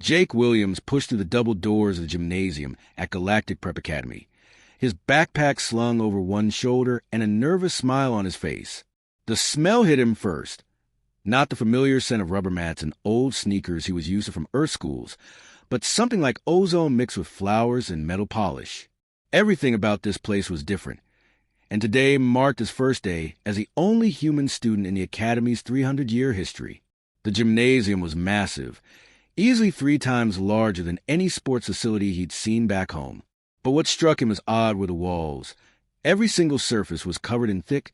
Jake Williams pushed through the double doors of the gymnasium at Galactic Prep Academy, his backpack slung over one shoulder and a nervous smile on his face. The smell hit him first. Not the familiar scent of rubber mats and old sneakers he was used to from Earth schools, but something like ozone mixed with flowers and metal polish. Everything about this place was different, and today marked his first day as the only human student in the Academy's 300-year history. The gymnasium was massive, easily 3 times larger than any sports facility he'd seen back home. But what struck him as odd were the walls. Every single surface was covered in thick,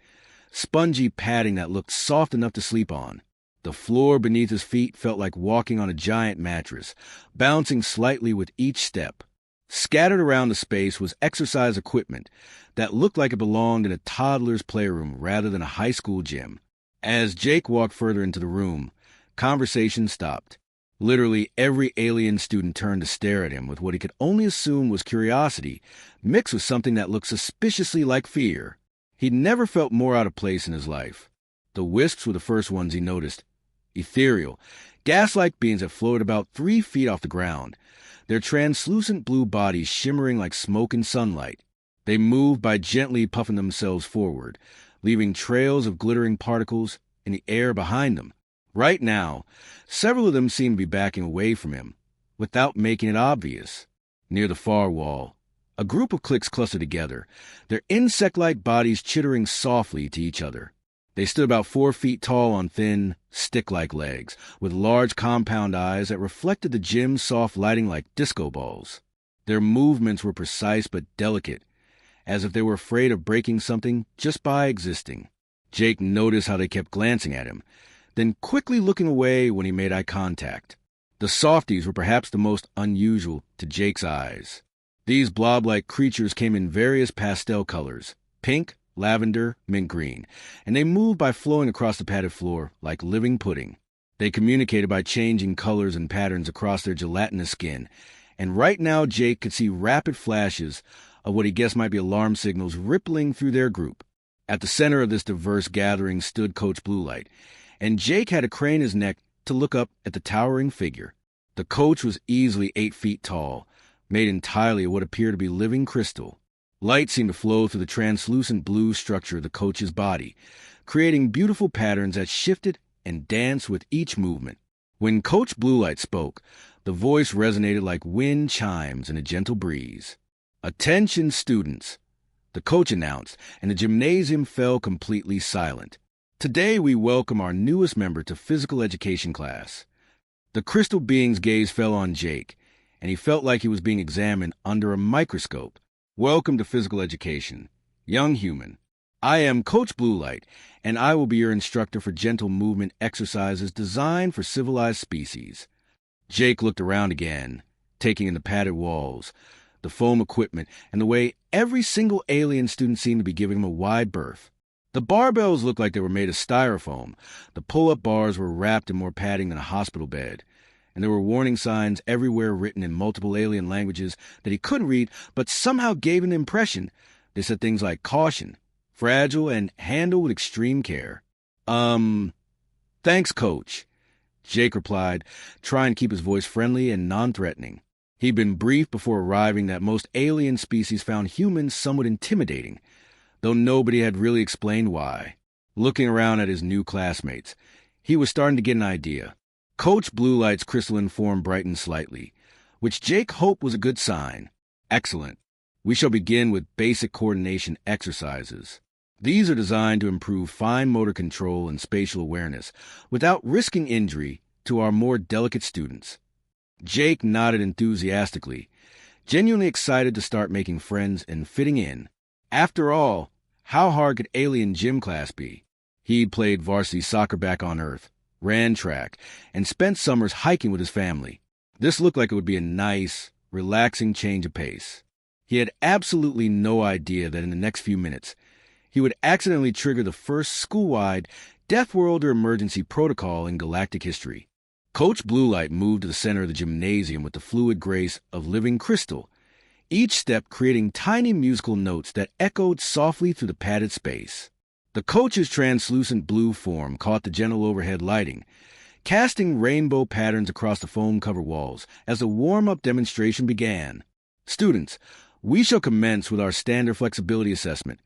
spongy padding that looked soft enough to sleep on. The floor beneath his feet felt like walking on a giant mattress, bouncing slightly with each step. Scattered around the space was exercise equipment that looked like it belonged in a toddler's playroom rather than a high school gym. As Jake walked further into the room, conversation stopped. Literally every alien student turned to stare at him with what he could only assume was curiosity, mixed with something that looked suspiciously like fear. He'd never felt more out of place in his life. The wisps were the first ones he noticed. Ethereal, gas-like beings that floated about 3 feet off the ground, their translucent blue bodies shimmering like smoke in sunlight. They moved by gently puffing themselves forward, leaving trails of glittering particles in the air behind them. Right now, several of them seemed to be backing away from him, without making it obvious. Near the far wall, a group of cliques clustered together, their insect-like bodies chittering softly to each other. They stood about 4 feet tall on thin, stick-like legs, with large compound eyes that reflected the gym's soft lighting like disco balls. Their movements were precise but delicate, as if they were afraid of breaking something just by existing. Jake noticed how they kept glancing at him, then quickly looking away when he made eye contact. The softies were perhaps the most unusual to Jake's eyes. These blob-like creatures came in various pastel colors, pink, lavender, mint green, and they moved by flowing across the padded floor like living pudding. They communicated by changing colors and patterns across their gelatinous skin, and right now Jake could see rapid flashes of what he guessed might be alarm signals rippling through their group. At the center of this diverse gathering stood Coach Bluelight, and Jake had to crane his neck to look up at the towering figure. The coach was easily 8 feet tall, made entirely of what appeared to be living crystal. Light seemed to flow through the translucent blue structure of the coach's body, creating beautiful patterns that shifted and danced with each movement. When Coach Bluelight spoke, the voice resonated like wind chimes in a gentle breeze. "Attention, students," the coach announced, and the gymnasium fell completely silent. "Today we welcome our newest member to physical education class." The crystal being's gaze fell on Jake, and he felt like he was being examined under a microscope. "Welcome to physical education, young human. I am Coach Bluelight, and I will be your instructor for gentle movement exercises designed for civilized species." Jake looked around again, taking in the padded walls, the foam equipment, and the way every single alien student seemed to be giving him a wide berth. The barbells looked like they were made of styrofoam. The pull-up bars were wrapped in more padding than a hospital bed, and there were warning signs everywhere written in multiple alien languages that he couldn't read, but somehow gave an impression. They said things like caution, fragile, and handle with extreme care. Thanks, Coach," Jake replied, trying to keep his voice friendly and non-threatening. He'd been briefed before arriving that most alien species found humans somewhat intimidating, though nobody had really explained why. Looking around at his new classmates, he was starting to get an idea. Coach Bluelight's crystalline form brightened slightly, which Jake hoped was a good sign. "Excellent. We shall begin with basic coordination exercises. These are designed to improve fine motor control and spatial awareness without risking injury to our more delicate students." Jake nodded enthusiastically, genuinely excited to start making friends and fitting in. After all, how hard could alien gym class be? He'd played varsity soccer back on Earth, ran track, and spent summers hiking with his family. This looked like it would be a nice, relaxing change of pace. He had absolutely no idea that in the next few minutes, he would accidentally trigger the first school-wide Deathworlder emergency protocol in galactic history. Coach Bluelight moved to the center of the gymnasium with the fluid grace of living crystal, each step creating tiny musical notes that echoed softly through the padded space. The coach's translucent blue form caught the gentle overhead lighting, casting rainbow patterns across the foam-covered walls as the warm-up demonstration began. "Students, we shall commence with our standard flexibility assessment,"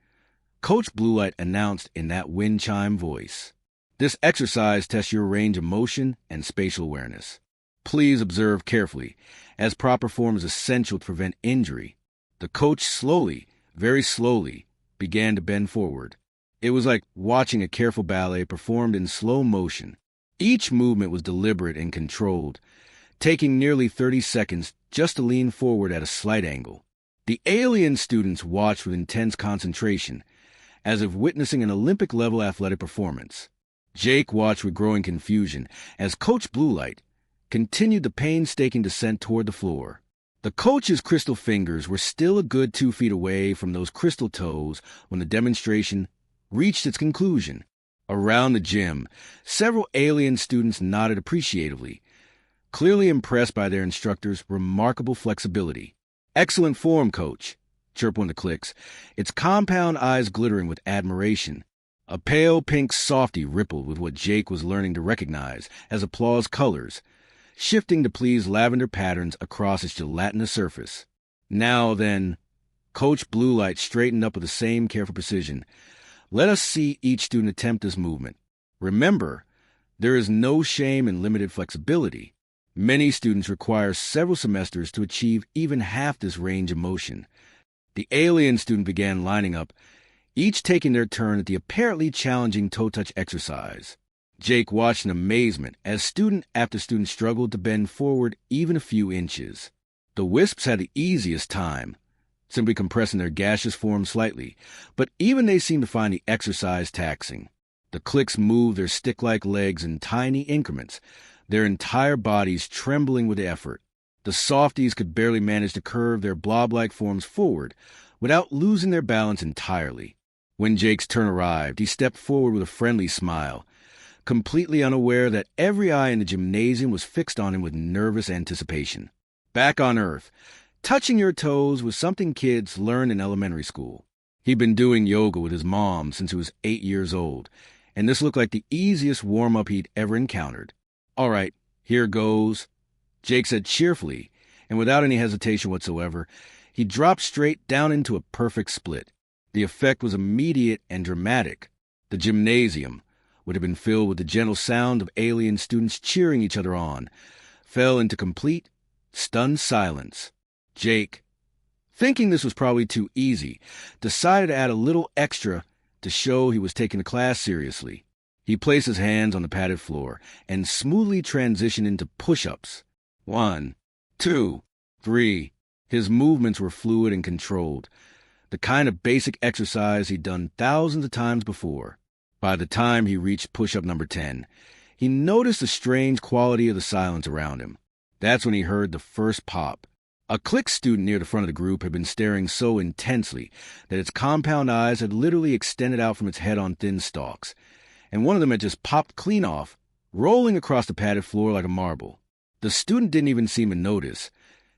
Coach Bluelight announced in that wind chime voice. "This exercise tests your range of motion and spatial awareness. Please observe carefully, as proper form is essential to prevent injury." The coach slowly, very slowly, began to bend forward. It was like watching a careful ballet performed in slow motion. Each movement was deliberate and controlled, taking nearly 30 seconds just to lean forward at a slight angle. The alien students watched with intense concentration, as if witnessing an Olympic-level athletic performance. Jake watched with growing confusion as Coach Bluelight continued the painstaking descent toward the floor. The coach's crystal fingers were still a good 2 feet away from those crystal toes when the demonstration reached its conclusion. Around the gym, several alien students nodded appreciatively, clearly impressed by their instructor's remarkable flexibility. "Excellent form, Coach," chirped one of the cliques, its compound eyes glittering with admiration. A pale pink softy rippled with what Jake was learning to recognize as applause colors, shifting to please lavender patterns across its gelatinous surface. "Now then," Coach Bluelight straightened up with the same careful precision, "let us see each student attempt this movement. Remember, there is no shame in limited flexibility. Many students require several semesters to achieve even half this range of motion." The alien student began lining up, each taking their turn at the apparently challenging toe-touch exercise. Jake watched in amazement as student after student struggled to bend forward even a few inches. The wisps had the easiest time, simply compressing their gaseous form slightly, but even they seemed to find the exercise taxing. The cliques moved their stick-like legs in tiny increments, their entire bodies trembling with effort. The softies could barely manage to curve their blob-like forms forward without losing their balance entirely. When Jake's turn arrived, he stepped forward with a friendly smile, completely unaware that every eye in the gymnasium was fixed on him with nervous anticipation. Back on Earth, touching your toes was something kids learned in elementary school. He'd been doing yoga with his mom since he was 8 years old, and this looked like the easiest warm-up he'd ever encountered. "All right, here goes," Jake said cheerfully, and without any hesitation whatsoever, he dropped straight down into a perfect split. The effect was immediate and dramatic. The gymnasium, would have been filled with the gentle sound of alien students cheering each other on, fell into complete, stunned silence. Jake, thinking this was probably too easy, decided to add a little extra to show he was taking the class seriously. He placed his hands on the padded floor and smoothly transitioned into push-ups. 1, 2, 3. His movements were fluid and controlled, the kind of basic exercise he'd done thousands of times before. By the time he reached push-up number 10, he noticed the strange quality of the silence around him. That's when he heard the first pop. A clique student near the front of the group had been staring so intensely that its compound eyes had literally extended out from its head on thin stalks, and one of them had just popped clean off, rolling across the padded floor like a marble. The student didn't even seem to notice,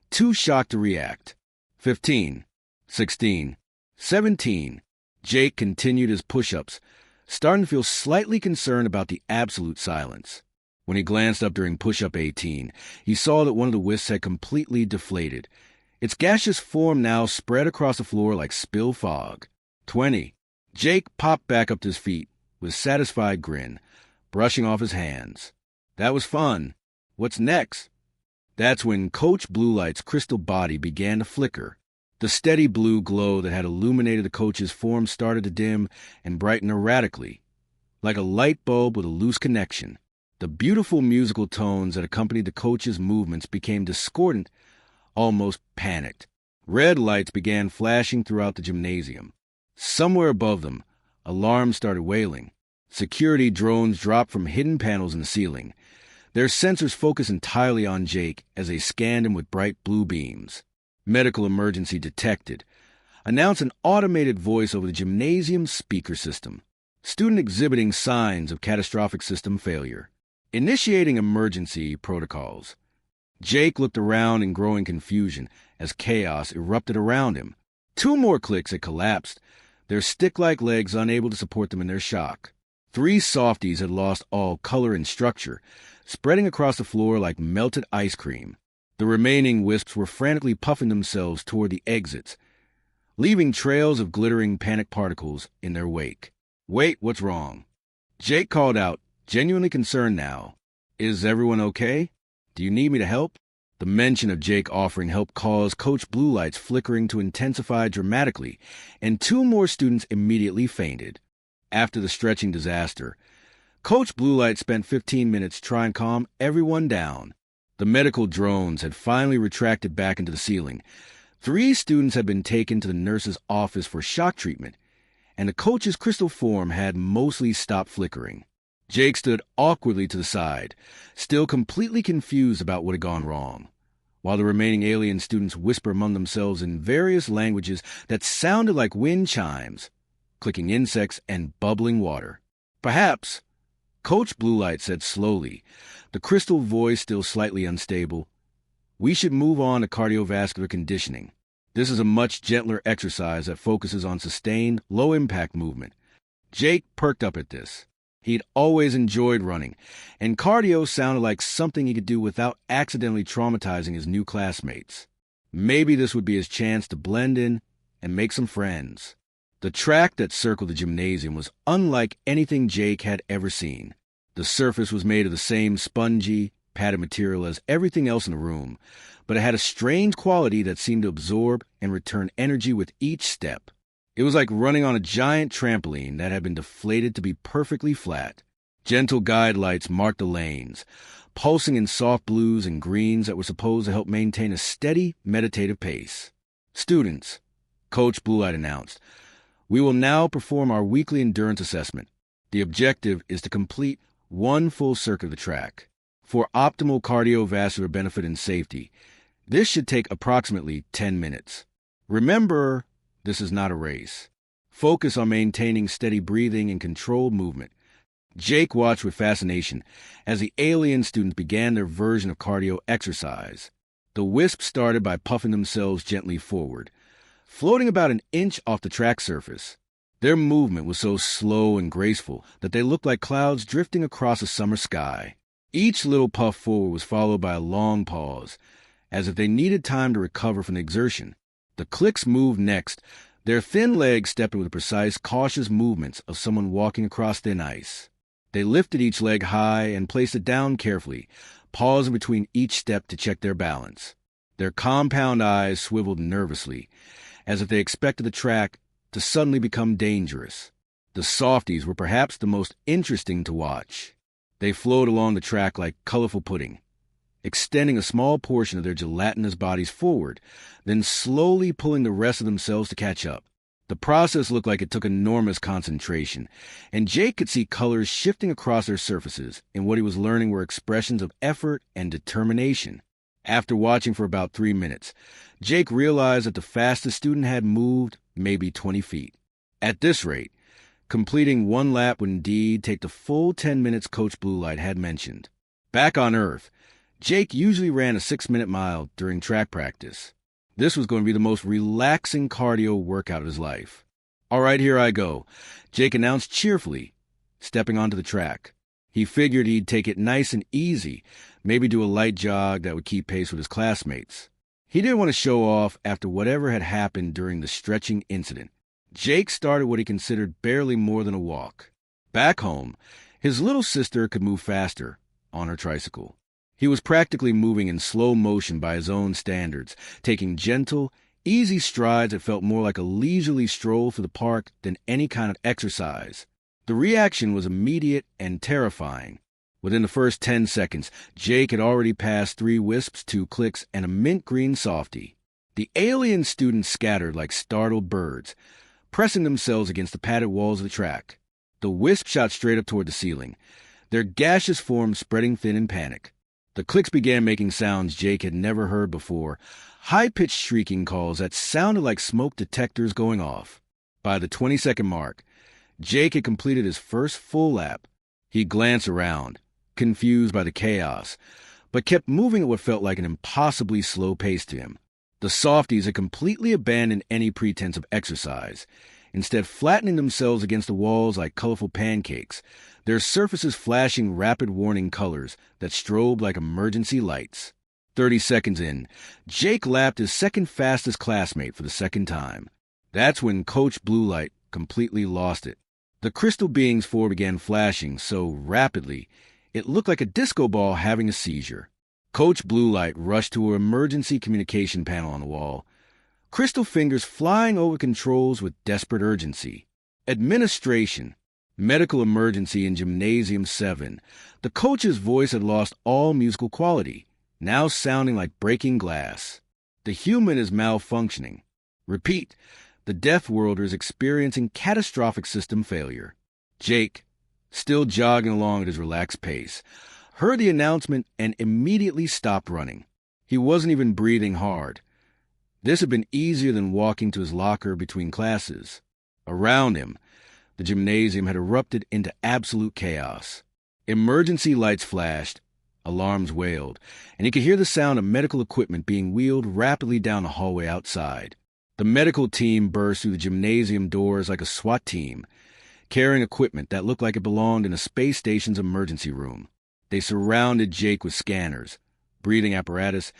too shocked to react. 15, 16, 17. Jake continued his push-ups, starting to feel slightly concerned about the absolute silence. When he glanced up during push-up 18, he saw that one of the wisps had completely deflated. Its gaseous form now spread across the floor like spill fog. 20. Jake popped back up to his feet with a satisfied grin, brushing off his hands. That was fun. What's next? That's when Coach Bluelight's crystal body began to flicker. The steady blue glow that had illuminated the coach's form started to dim and brighten erratically, like a light bulb with a loose connection. The beautiful musical tones that accompanied the coach's movements became discordant, almost panicked. Red lights began flashing throughout the gymnasium. Somewhere above them, alarms started wailing. Security drones dropped from hidden panels in the ceiling. Their sensors focused entirely on Jake as they scanned him with bright blue beams. Medical emergency detected. Announced an automated voice over the gymnasium's speaker system. Student exhibiting signs of catastrophic system failure. Initiating emergency protocols. Jake looked around in growing confusion as chaos erupted around him. 2 more cliques had collapsed, their stick-like legs unable to support them in their shock. 3 softies had lost all color and structure, spreading across the floor like melted ice cream. The remaining wisps were frantically puffing themselves toward the exits, leaving trails of glittering panic particles in their wake. "Wait, what's wrong?" Jake called out, genuinely concerned now. "Is everyone okay? Do you need me to help?" The mention of Jake offering help caused Coach Blue Light's flickering to intensify dramatically, and 2 more students immediately fainted. After the stretching disaster, Coach Blue Light spent 15 minutes trying to calm everyone down. The medical drones had finally retracted back into the ceiling. 3 students had been taken to the nurse's office for shock treatment, and the coach's crystal form had mostly stopped flickering. Jake stood awkwardly to the side, still completely confused about what had gone wrong, while the remaining alien students whispered among themselves in various languages that sounded like wind chimes, clicking insects and bubbling water. "Perhaps," Coach Blue Light said slowly, the crystal voice still slightly unstable, "we should move on to cardiovascular conditioning. This is a much gentler exercise that focuses on sustained, low-impact movement." Jake perked up at this. He'd always enjoyed running, and cardio sounded like something he could do without accidentally traumatizing his new classmates. Maybe this would be his chance to blend in and make some friends. The track that circled the gymnasium was unlike anything Jake had ever seen. The surface was made of the same spongy, padded material as everything else in the room, but it had a strange quality that seemed to absorb and return energy with each step. It was like running on a giant trampoline that had been deflated to be perfectly flat. Gentle guide lights marked the lanes, pulsing in soft blues and greens that were supposed to help maintain a steady, meditative pace. "Students," Coach Blue Light announced, "we will now perform our weekly endurance assessment. The objective is to complete 1 full circuit of the track. For optimal cardiovascular benefit and safety, this should take approximately 10 minutes. Remember, this is not a race. Focus on maintaining steady breathing and controlled movement." Jake watched with fascination as the alien students began their version of cardio exercise. The wisps started by puffing themselves gently forward, floating about an inch off the track surface. Their movement was so slow and graceful that they looked like clouds drifting across a summer sky. Each little puff forward was followed by a long pause, as if they needed time to recover from the exertion. The clicks moved next, their thin legs stepping with the precise, cautious movements of someone walking across thin ice. They lifted each leg high and placed it down carefully, pausing between each step to check their balance. Their compound eyes swiveled nervously, as if they expected the track to suddenly become dangerous. The softies were perhaps the most interesting to watch. They flowed along the track like colorful pudding, extending a small portion of their gelatinous bodies forward, then slowly pulling the rest of themselves to catch up. The process looked like it took enormous concentration, and Jake could see colors shifting across their surfaces, and what he was learning were expressions of effort and determination. After watching for about 3 minutes, Jake realized that the fastest student had moved maybe 20 feet. At this rate, completing 1 lap would indeed take the full 10 minutes Coach Blue Light had mentioned. Back on Earth, Jake usually ran a 6-minute mile during track practice. This was going to be the most relaxing cardio workout of his life. "All right, here I go," Jake announced cheerfully, stepping onto the track. He figured he'd take it nice and easy, maybe do a light jog that would keep pace with his classmates. He didn't want to show off after whatever had happened during the stretching incident. Jake started what he considered barely more than a walk. Back home, his little sister could move faster on her tricycle. He was practically moving in slow motion by his own standards, taking gentle, easy strides that felt more like a leisurely stroll through the park than any kind of exercise. The reaction was immediate and terrifying. Within the first 10 seconds, Jake had already passed 3 wisps, 2 clicks, and a mint green softie. The alien students scattered like startled birds, pressing themselves against the padded walls of the track. The wisp shot straight up toward the ceiling, their gaseous forms spreading thin in panic. The clicks began making sounds Jake had never heard before, high-pitched shrieking calls that sounded like smoke detectors going off. By the 20-second mark, Jake had completed his first full lap. He glanced around, confused by the chaos, but kept moving at what felt like an impossibly slow pace to him. The softies had completely abandoned any pretense of exercise, instead flattening themselves against the walls like colorful pancakes, their surfaces flashing rapid warning colors that strobe like emergency lights. 30 seconds in, Jake lapped his second fastest classmate for the second time. That's when Coach Blue Light completely lost it. The crystal beings four began flashing so rapidly, it looked like a disco ball having a seizure. Coach Blue Light rushed to her emergency communication panel on the wall, crystal fingers flying over controls with desperate urgency. Administration. Medical emergency in Gymnasium 7. The coach's voice had lost all musical quality, now sounding like breaking glass. The human is malfunctioning. Repeat. The Deathworlder is experiencing catastrophic system failure. Jake, still jogging along at his relaxed pace, heard the announcement and immediately stopped running. He wasn't even breathing hard. This had been easier than walking to his locker between classes. Around him, the gymnasium had erupted into absolute chaos. Emergency lights flashed, alarms wailed, and he could hear the sound of medical equipment being wheeled rapidly down the hallway outside. The medical team burst through the gymnasium doors like a SWAT team, carrying equipment that looked like it belonged in a space station's emergency room. They surrounded Jake with scanners, breathing apparatus,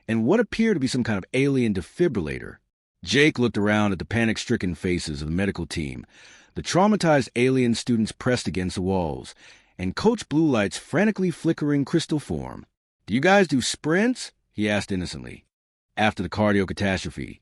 and what appeared to be some kind of alien defibrillator. Jake looked around at the panic-stricken faces of the medical team, the traumatized alien students pressed against the walls, and Coach Blue Light's frantically flickering crystal form. "Do you guys do sprints?" he asked innocently. After the cardio catastrophe,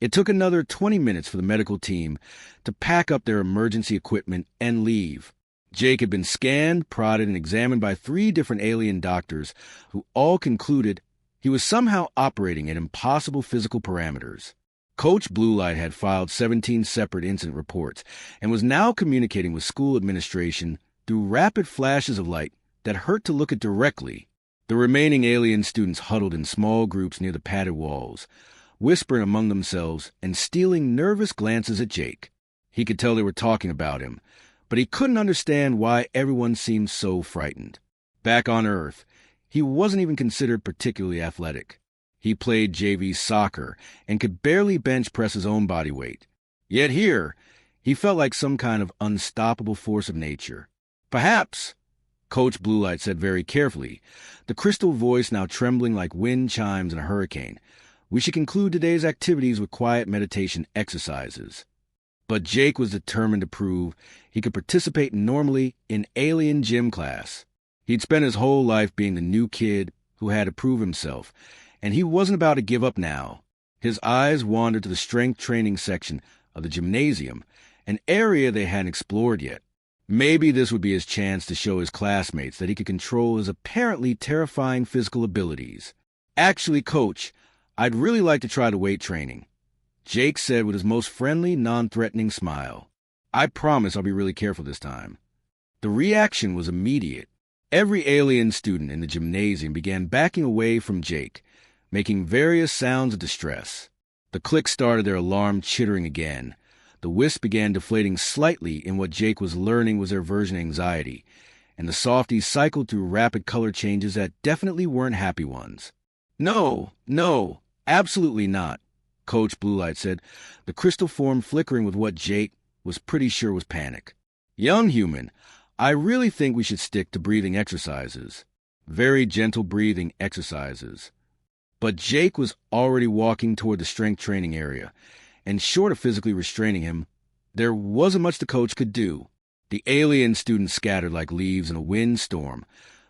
it took another 20 minutes for the medical team to pack up their emergency equipment and leave. Jake had been scanned, prodded, and examined by 3 different alien doctors who all concluded he was somehow operating at impossible physical parameters. Coach Blue Light had filed 17 separate incident reports and was now communicating with school administration through rapid flashes of light that hurt to look at directly. The remaining alien students huddled in small groups near the padded walls, whispering among themselves and stealing nervous glances at Jake. He could tell they were talking about him, but he couldn't understand why everyone seemed so frightened. Back on Earth, he wasn't even considered particularly athletic. He played JV soccer and could barely bench press his own body weight. Yet here, he felt like some kind of unstoppable force of nature. "Perhaps," Coach Blue Light said very carefully, the crystal voice now trembling like wind chimes in a hurricane, "we should conclude today's activities with quiet meditation exercises." But Jake was determined to prove he could participate normally in alien gym class. He'd spent his whole life being the new kid who had to prove himself, and he wasn't about to give up now. His eyes wandered to the strength training section of the gymnasium, an area they hadn't explored yet. Maybe this would be his chance to show his classmates that he could control his apparently terrifying physical abilities. "Actually, Coach, I'd really like to try the weight training," Jake said with his most friendly, non-threatening smile. "I promise I'll be really careful this time." The reaction was immediate. Every alien student in the gymnasium began backing away from Jake, making various sounds of distress. The clique started their alarm chittering again. The wisp began deflating slightly in what Jake was learning was their version of anxiety, and the softies cycled through rapid color changes that definitely weren't happy ones. No, absolutely not," Coach Blue Light said, the crystal form flickering with what Jake was pretty sure was panic. "Young human, I really think we should stick to breathing exercises. Very gentle breathing exercises." But Jake was already walking toward the strength training area, and short of physically restraining him, there wasn't much the coach could do. The alien students scattered like leaves in a windstorm,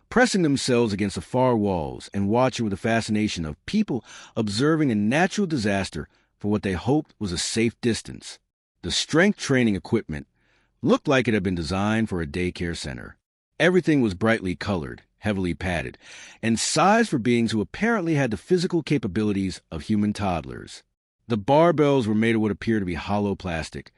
pressing themselves against the far walls and watching with the fascination of people observing a natural disaster for what they hoped was a safe distance. The strength training equipment looked like it had been designed for a daycare center. Everything was brightly colored, heavily padded, and sized for beings who apparently had the physical capabilities of human toddlers. The barbells were made of what appeared to be hollow plastic,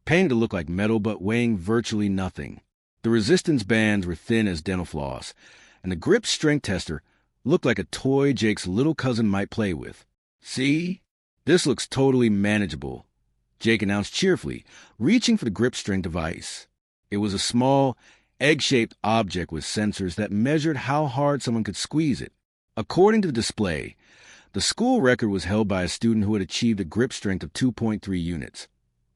painted to look like metal but weighing virtually nothing. The resistance bands were thin as dental floss, and the grip strength tester looked like a toy Jake's little cousin might play with. "See? This looks totally manageable," Jake announced cheerfully, reaching for the grip strength device. It was a small, egg-shaped object with sensors that measured how hard someone could squeeze it. According to the display, the school record was held by a student who had achieved a grip strength of 2.3 units.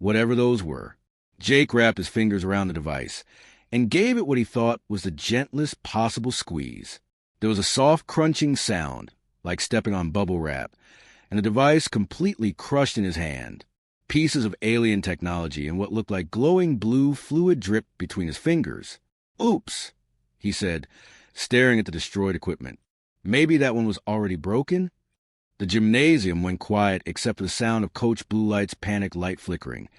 whatever those were. Jake wrapped his fingers around the device and gave it what he thought was the gentlest possible squeeze. There was a soft crunching sound, like stepping on bubble wrap, and the device completely crushed in his hand. Pieces of alien technology and what looked like glowing blue fluid dripped between his fingers. "Oops," he said, staring at the destroyed equipment. Maybe that one was already broken? The gymnasium went quiet except for the sound of Coach Blue Light's panic light flickering,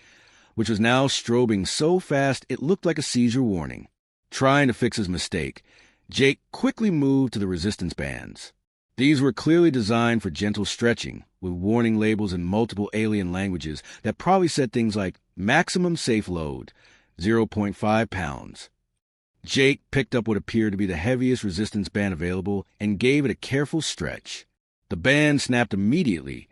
which was now strobing so fast it looked like a seizure warning. Trying to fix his mistake, Jake quickly moved to the resistance bands. These were clearly designed for gentle stretching, with warning labels in multiple alien languages that probably said things like maximum safe load, 0.5 pounds. Jake picked up what appeared to be the heaviest resistance band available and gave it a careful stretch. The band snapped immediately,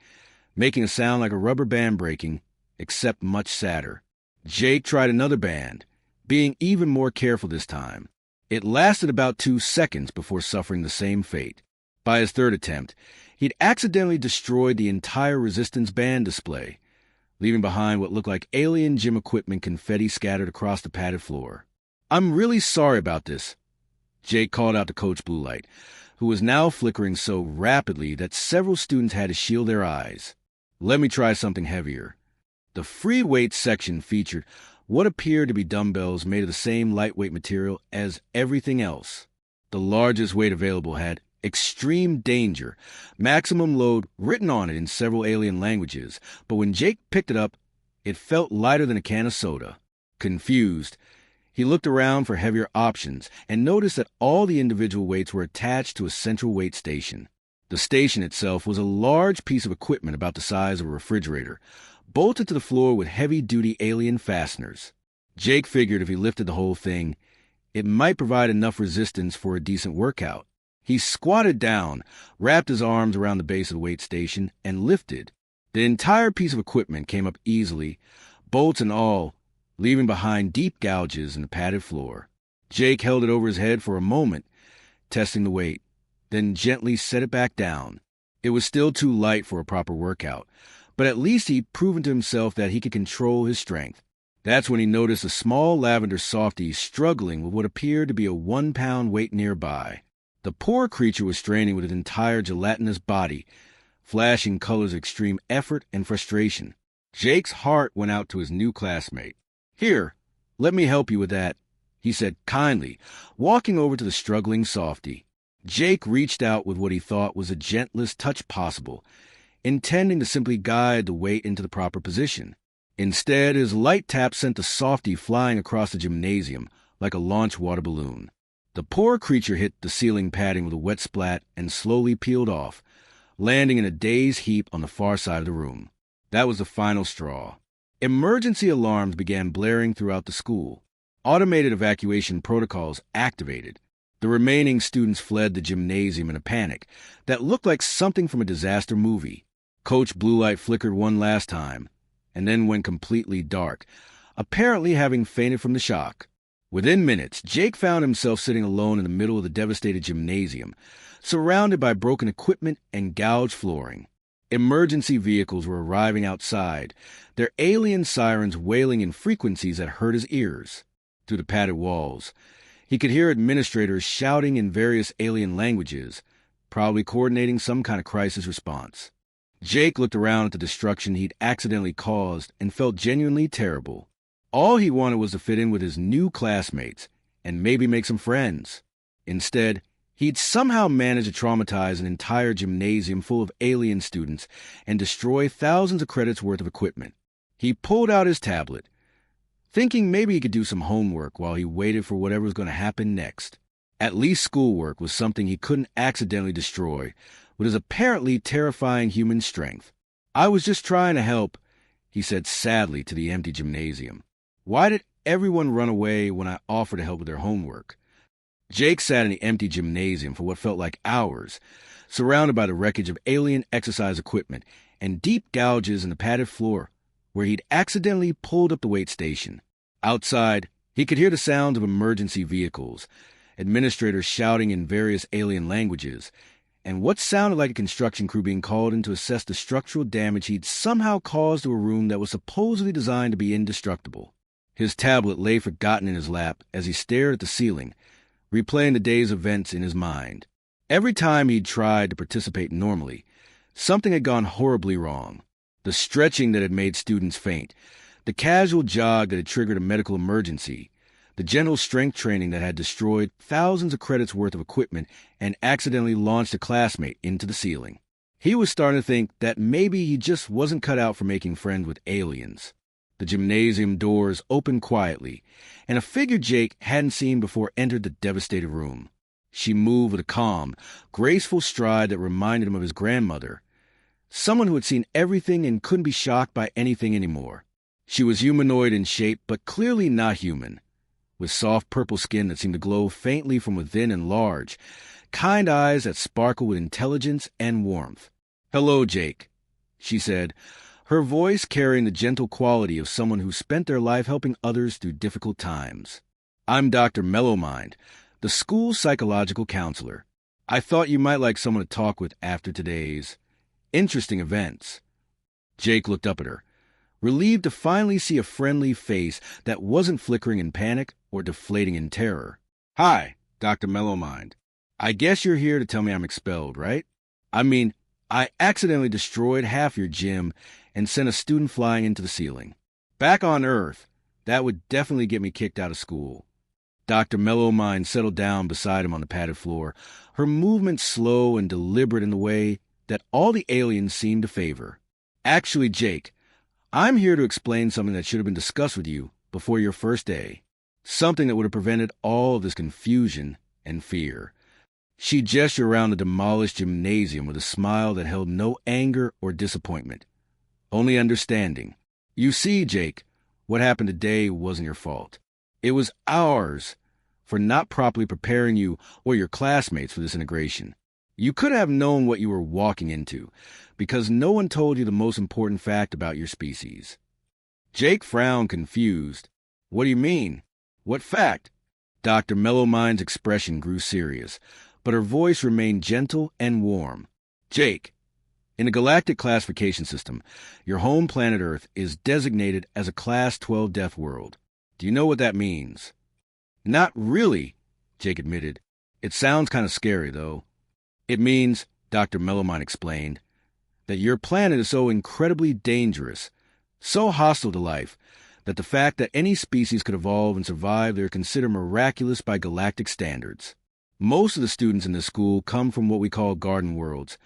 making a sound like a rubber band breaking, except much sadder. Jake tried another band, being even more careful this time. It lasted about 2 seconds before suffering the same fate. By his third attempt, he'd accidentally destroyed the entire resistance band display, leaving behind what looked like alien gym equipment confetti scattered across the padded floor. "I'm really sorry about this," Jake called out to Coach Blue Light, who was now flickering so rapidly that several students had to shield their eyes. "Let me try something heavier." The free weights section featured what appeared to be dumbbells made of the same lightweight material as everything else. The largest weight available had extreme danger, maximum load written on it in several alien languages, but when Jake picked it up, it felt lighter than a can of soda. Confused, he looked around for heavier options and noticed that all the individual weights were attached to a central weight station. The station itself was a large piece of equipment about the size of a refrigerator, bolted to the floor with heavy-duty alien fasteners. Jake figured if he lifted the whole thing, it might provide enough resistance for a decent workout. He squatted down, wrapped his arms around the base of the weight station, and lifted. The entire piece of equipment came up easily, bolts and all, leaving behind deep gouges in the padded floor. Jake held it over his head for a moment, testing the weight, then gently set it back down. It was still too light for a proper workout, but at least he'd proven to himself that he could control his strength. That's when he noticed a small lavender softie struggling with what appeared to be a 1-pound weight nearby. The poor creature was straining with its entire gelatinous body, flashing colors of extreme effort and frustration. Jake's heart went out to his new classmate. "Here, let me help you with that," he said kindly, walking over to the struggling softie. Jake reached out with what he thought was the gentlest touch possible, intending to simply guide the weight into the proper position. Instead, his light tap sent the softie flying across the gymnasium like a launch water balloon. The poor creature hit the ceiling padding with a wet splat and slowly peeled off, landing in a dazed heap on the far side of the room. That was the final straw. Emergency alarms began blaring throughout the school. Automated evacuation protocols activated. The remaining students fled the gymnasium in a panic that looked like something from a disaster movie. Coach Blue Light flickered one last time, and then went completely dark, apparently having fainted from the shock. Within minutes, Jake found himself sitting alone in the middle of the devastated gymnasium, surrounded by broken equipment and gouged flooring. Emergency vehicles were arriving outside, their alien sirens wailing in frequencies that hurt his ears. Through the padded walls, he could hear administrators shouting in various alien languages, probably coordinating some kind of crisis response. Jake looked around at the destruction he'd accidentally caused and felt genuinely terrible. All he wanted was to fit in with his new classmates and maybe make some friends. Instead, he'd somehow managed to traumatize an entire gymnasium full of alien students and destroy thousands of credits worth of equipment. He pulled out his tablet, thinking maybe he could do some homework while he waited for whatever was going to happen next. At least schoolwork was something he couldn't accidentally destroy with his apparently terrifying human strength. "I was just trying to help," he said sadly to the empty gymnasium. Why did everyone run away when I offered to help with their homework? Jake sat in the empty gymnasium for what felt like hours, surrounded by the wreckage of alien exercise equipment and deep gouges in the padded floor where he'd accidentally pulled up the weight station. Outside, he could hear the sounds of emergency vehicles, administrators shouting in various alien languages, and what sounded like a construction crew being called in to assess the structural damage he'd somehow caused to a room that was supposedly designed to be indestructible. His tablet lay forgotten in his lap as he stared at the ceiling, replaying the day's events in his mind. Every time he'd tried to participate normally, something had gone horribly wrong. The stretching that had made students faint, the casual jog that had triggered a medical emergency, the gentle strength training that had destroyed thousands of credits worth of equipment and accidentally launched a classmate into the ceiling. He was starting to think that maybe he just wasn't cut out for making friends with aliens. The gymnasium doors opened quietly, and a figure Jake hadn't seen before entered the devastated room. She moved with a calm, graceful stride that reminded him of his grandmother, someone who had seen everything and couldn't be shocked by anything anymore. She was humanoid in shape, but clearly not human, with soft purple skin that seemed to glow faintly from within and large, kind eyes that sparkled with intelligence and warmth. "Hello, Jake," she said, her voice carrying the gentle quality of someone who spent their life helping others through difficult times. "I'm Dr. Mellowmind, the school psychological counselor. I thought you might like someone to talk with after today's interesting events." Jake looked up at her, relieved to finally see a friendly face that wasn't flickering in panic or deflating in terror. "Hi, Dr. Mellowmind. I guess you're here to tell me I'm expelled, right? I mean, I accidentally destroyed half your gym and sent a student flying into the ceiling. Back on Earth, that would definitely get me kicked out of school." Dr. Mellowmind settled down beside him on the padded floor, her movements slow and deliberate in the way that all the aliens seemed to favor. "Actually, Jake, I'm here to explain something that should have been discussed with you before your first day. Something that would have prevented all of this confusion and fear." She gestured around the demolished gymnasium with a smile that held no anger or disappointment, only understanding. "You see, Jake, what happened today wasn't your fault. It was ours for not properly preparing you or your classmates for this integration. You could have known what you were walking into, because no one told you the most important fact about your species." Jake frowned, confused. "What do you mean? What fact?" Dr. Mellowmind's expression grew serious, but her voice remained gentle and warm. "Jake, in the galactic classification system, your home planet Earth is designated as a Class 12 death world. Do you know what that means?" "Not really," Jake admitted. "It sounds kind of scary, though." "It means," Dr. Mellowmind explained, "that your planet is so incredibly dangerous, so hostile to life, that the fact that any species could evolve and survive there are considered miraculous by galactic standards. Most of the students in this school come from what we call garden worlds,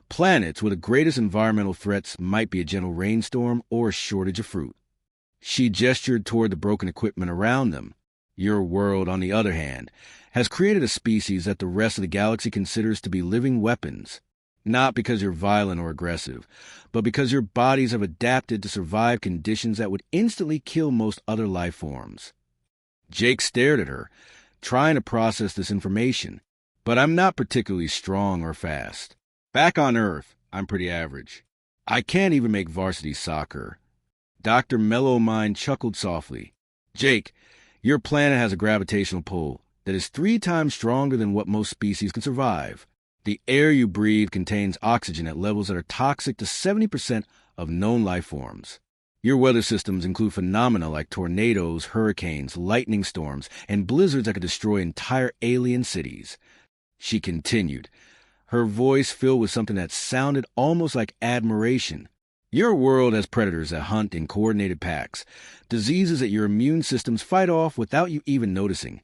planets where the greatest environmental threats might be a gentle rainstorm or a shortage of fruit." She gestured toward the broken equipment around them. "Your world, on the other hand, has created a species that the rest of the galaxy considers to be living weapons. Not because you're violent or aggressive, but because your bodies have adapted to survive conditions that would instantly kill most other life forms." Jake stared at her, trying to process this information. "But I'm not particularly strong or fast. Back on Earth, I'm pretty average. I can't even make varsity soccer." Dr. Mellowmind chuckled softly. "Jake, your planet has a gravitational pull that is 3 times stronger than what most species can survive. The air you breathe contains oxygen at levels that are toxic to 70% of known life forms. Your weather systems include phenomena like tornadoes, hurricanes, lightning storms, and blizzards that could destroy entire alien cities." She continued, her voice filled with something that sounded almost like admiration. "Your world has predators that hunt in coordinated packs, diseases that your immune systems fight off without you even noticing,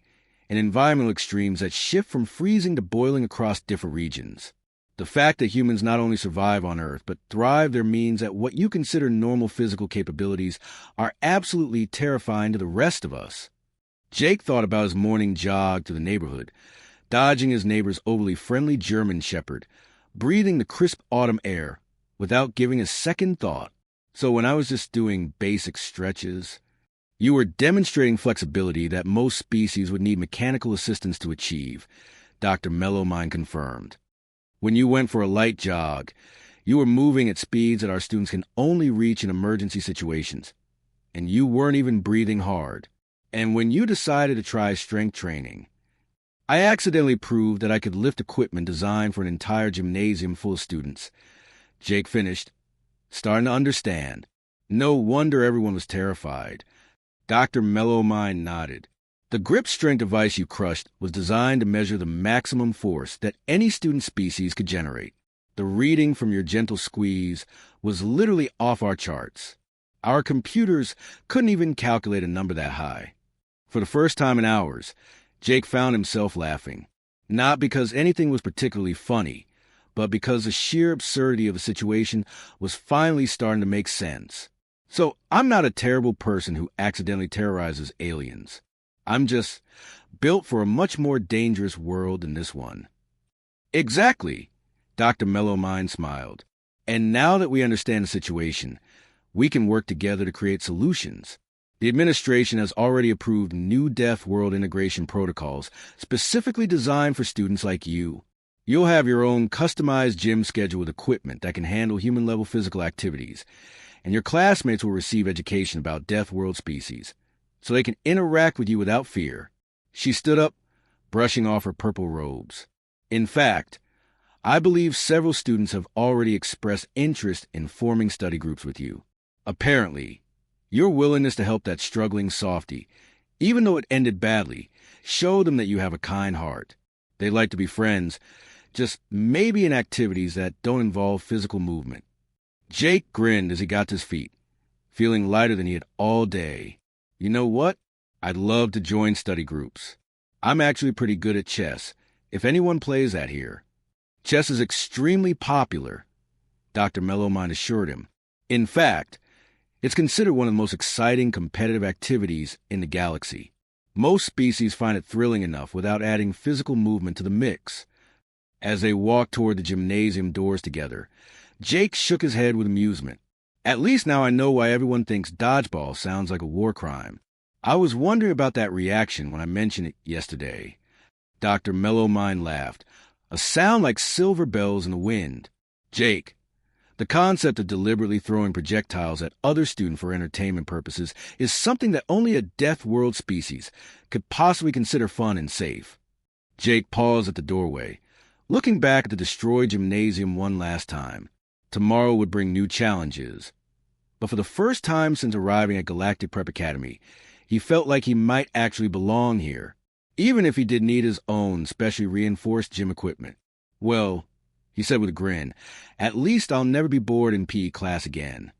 and environmental extremes that shift from freezing to boiling across different regions. The fact that humans not only survive on Earth, but thrive there means that what you consider normal physical capabilities are absolutely terrifying to the rest of us." Jake thought about his morning jog to the neighborhood, dodging his neighbor's overly friendly German shepherd, breathing the crisp autumn air, without giving a second thought. "So when I was just doing basic stretches..." "You were demonstrating flexibility that most species would need mechanical assistance to achieve," Dr. Mellowmind confirmed. "When you went for a light jog, you were moving at speeds that our students can only reach in emergency situations, and you weren't even breathing hard. And when you decided to try strength training, I accidentally proved that I could lift equipment designed for an entire gymnasium full of students. Jake finished, starting to understand. No wonder everyone was terrified. Dr. Mellowmine nodded. The grip strength device you crushed was designed to measure the maximum force that any student species could generate. The reading from your gentle squeeze was literally off our charts. Our computers couldn't even calculate a number that high. For the first time in hours, Jake found himself laughing. Not because anything was particularly funny, but because the sheer absurdity of the situation was finally starting to make sense. So I'm not a terrible person who accidentally terrorizes aliens. I'm just built for a much more dangerous world than this one. Exactly, Dr. Mellowmine smiled. And now that we understand the situation, we can work together to create solutions. The administration has already approved new Deathworld integration protocols specifically designed for students like you. You'll have your own customized gym schedule with equipment that can handle human-level physical activities, and your classmates will receive education about Deathworld species, so they can interact with you without fear. She stood up, brushing off her purple robes. In fact, I believe several students have already expressed interest in forming study groups with you. Apparently, your willingness to help that struggling softie, even though it ended badly, showed them that you have a kind heart. They'd like to be friends, just maybe in activities that don't involve physical movement. Jake grinned as he got to his feet, feeling lighter than he had all day. You know what? I'd love to join study groups. I'm actually pretty good at chess, if anyone plays that here. Chess is extremely popular, Dr. Mellowmine assured him. In fact, it's considered one of the most exciting competitive activities in the galaxy. Most species find it thrilling enough without adding physical movement to the mix. As they walked toward the gymnasium doors together, Jake shook his head with amusement. At least now I know why everyone thinks dodgeball sounds like a war crime. I was wondering about that reaction when I mentioned it yesterday. Dr. Mellowmine laughed, a sound like silver bells in the wind. Jake, the concept of deliberately throwing projectiles at other students for entertainment purposes is something that only a Deathworld species could possibly consider fun and safe. Jake paused at the doorway, looking back at the destroyed gymnasium one last time. Tomorrow would bring new challenges. But for the first time since arriving at Galactic Prep Academy, he felt like he might actually belong here, even if he did need his own specially reinforced gym equipment. Well, he said with a grin, at least I'll never be bored in PE class again.